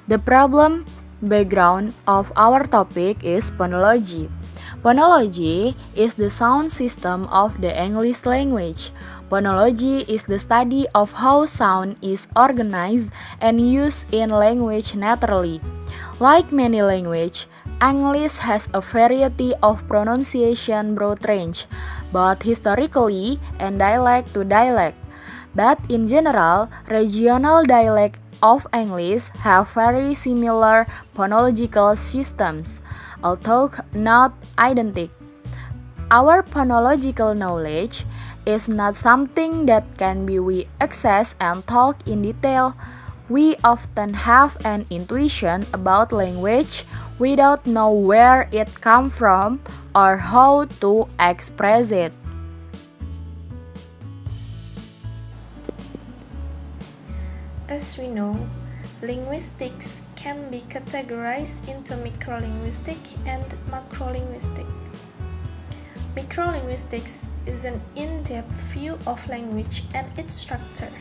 The problem background of our topic is phonology. Phonology is the sound system of the English language. Phonology is the study of how sound is organized and used in language naturally. Like many languages, English has a variety of pronunciation broad range, both historically and dialect to dialect. But in general, regional dialects of English have very similar phonological systems, although not identical. Our phonological knowledge is not something that can be we access and talk in detail. We often have an intuition about language without know where it comes from or how to express it. As we know, linguistics can be categorized into microlinguistic and macrolinguistic. Microlinguistics is an in-depth view of language and its structure.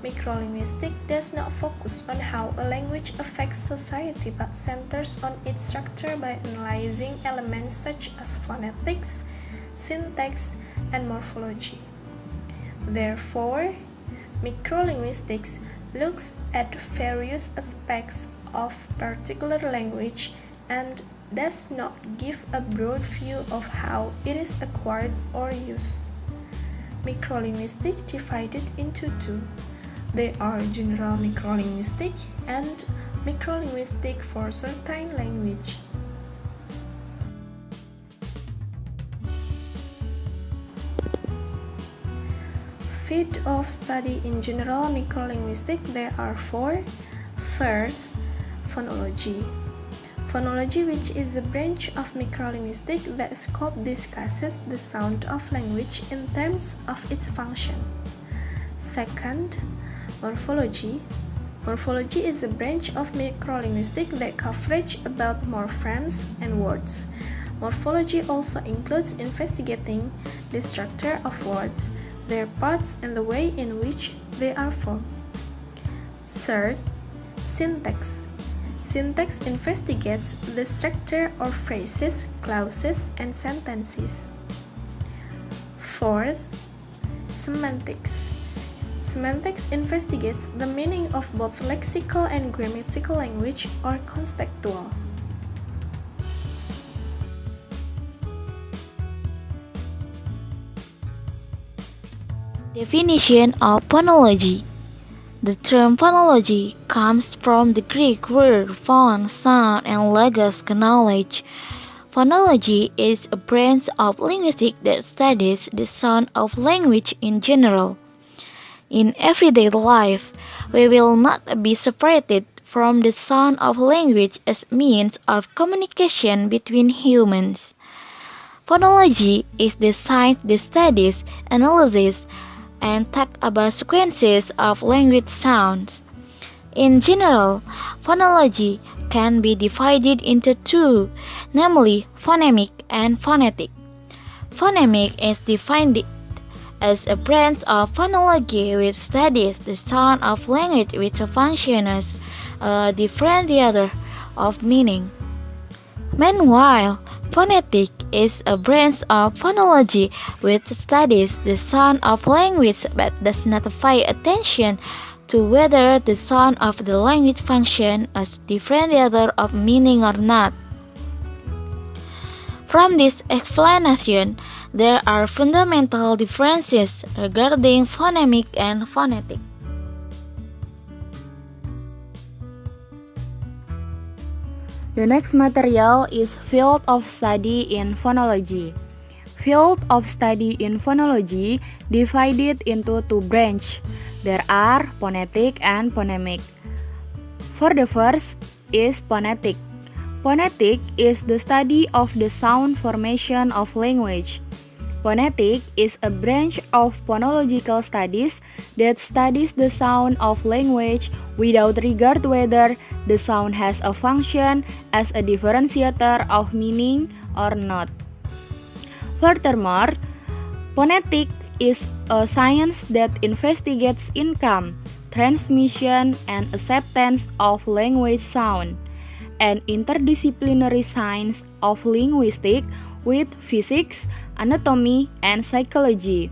Microlinguistic does not focus on how a language affects society but centers on its structure by analyzing elements such as phonetics, syntax, and morphology. Therefore, microlinguistics looks at various aspects of particular language and does not give a broad view of how it is acquired or used. Microlinguistic divided into two. They are general microlinguistic and microlinguistic for certain language. Field of study in general microlinguistic, there are four. First, phonology. Phonology, which is a branch of microlinguistic that scope discusses the sound of language in terms of its function. Second, morphology. Morphology is a branch of microlinguistic that covers about morphemes and words. Morphology also includes investigating the structure of words, their parts, and the way in which they are formed. Third, syntax. Syntax investigates the structure of phrases, clauses, and sentences. Fourth, semantics. Semantics investigates the meaning of both lexical and grammatical language or contextual. Definition of phonology. The term phonology comes from the Greek word phon, sound, and logos, knowledge. Phonology is a branch of linguistics that studies the sound of language in general. In everyday life, we will not be separated from the sound of language as means of communication between humans. Phonology is the science that studies, analyzes, and talks about sequences of language sounds. In general, phonology can be divided into two, namely phonemic and phonetic. Phonemic is defined as a branch of phonology which studies the sound of language which functions as a differentiator of meaning. Meanwhile, phonetic is a branch of phonology which studies the sound of language but does not pay attention to whether the sound of the language functions as differentiator of meaning or not. From this explanation, there are fundamental differences regarding phonemic and phonetic. The next material is Field of Study in Phonology. Field of Study in Phonology divided into two branches. There are phonetic and phonemic. For the first is phonetic. Phonetic is the study of the sound formation of language. Phonetic is a branch of phonological studies that studies the sound of language without regard whether the sound has a function as a differentiator of meaning or not. Furthermore, phonetics is a science that investigates income, transmission and acceptance of language sound, and interdisciplinary science of linguistics with physics, anatomy, and psychology.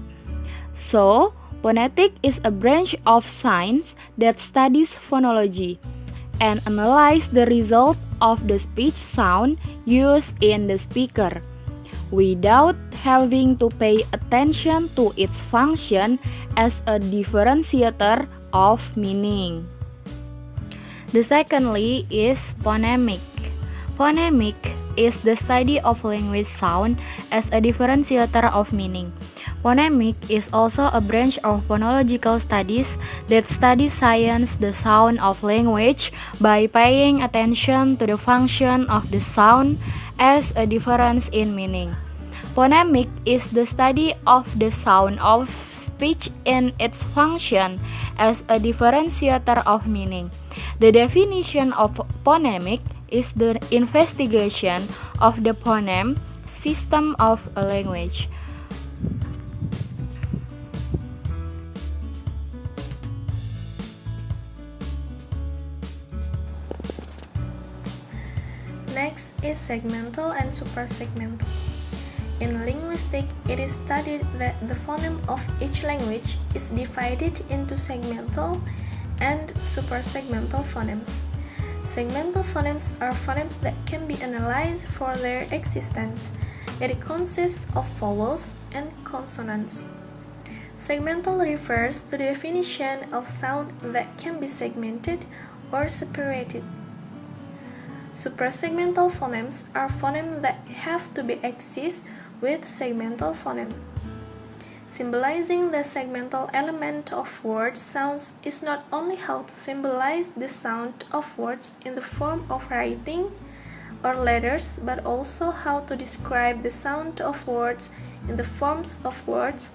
So, phonetic is a branch of science that studies phonology and analyzes the result of the speech sound used in the speaker, without having to pay attention to its function as a differentiator of meaning. The secondly is phonemic. Phonemic is the study of language sound as a differentiator of meaning. Phonemic is also a branch of phonological studies that studies science the sound of language by paying attention to the function of the sound as a difference in meaning. Phonemic is the study of the sound of speech in its function as a differentiator of meaning. The definition of phonemic is the investigation of the phoneme system of a language. Next is segmental and suprasegmental. In linguistics, it is studied that the phoneme of each language is divided into segmental and suprasegmental phonemes. Segmental phonemes are phonemes that can be analyzed for their existence. It consists of vowels and consonants. Segmental refers to the definition of sound that can be segmented or separated. Suprasegmental phonemes are phonemes that have to be exist with segmental phoneme. Symbolizing the segmental element of word sounds is not only how to symbolize the sound of words in the form of writing or letters, but also how to describe the sound of words in the forms of words,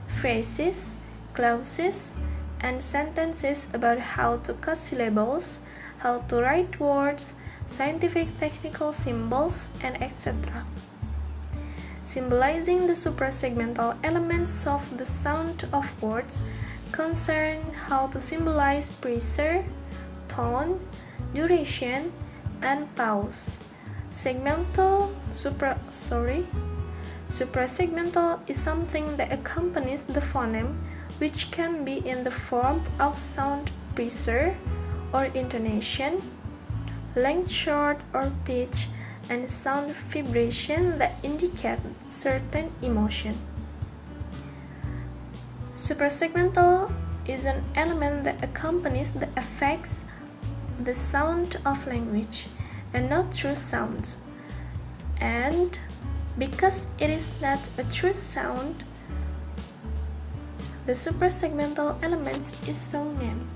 phrases, clauses, and sentences about how to cast syllables, how to write words, scientific technical symbols, and etc. Symbolizing the suprasegmental elements of the sound of words concern how to symbolize pressure, tone, duration, and pause. Suprasegmental is something that accompanies the phoneme, which can be in the form of sound pressure or intonation, length short or pitch, and sound vibration that indicate certain emotion. Suprasegmental is an element that accompanies the effects, the sound of language, and not true sounds. And because it is not a true sound, the suprasegmental elements is so named.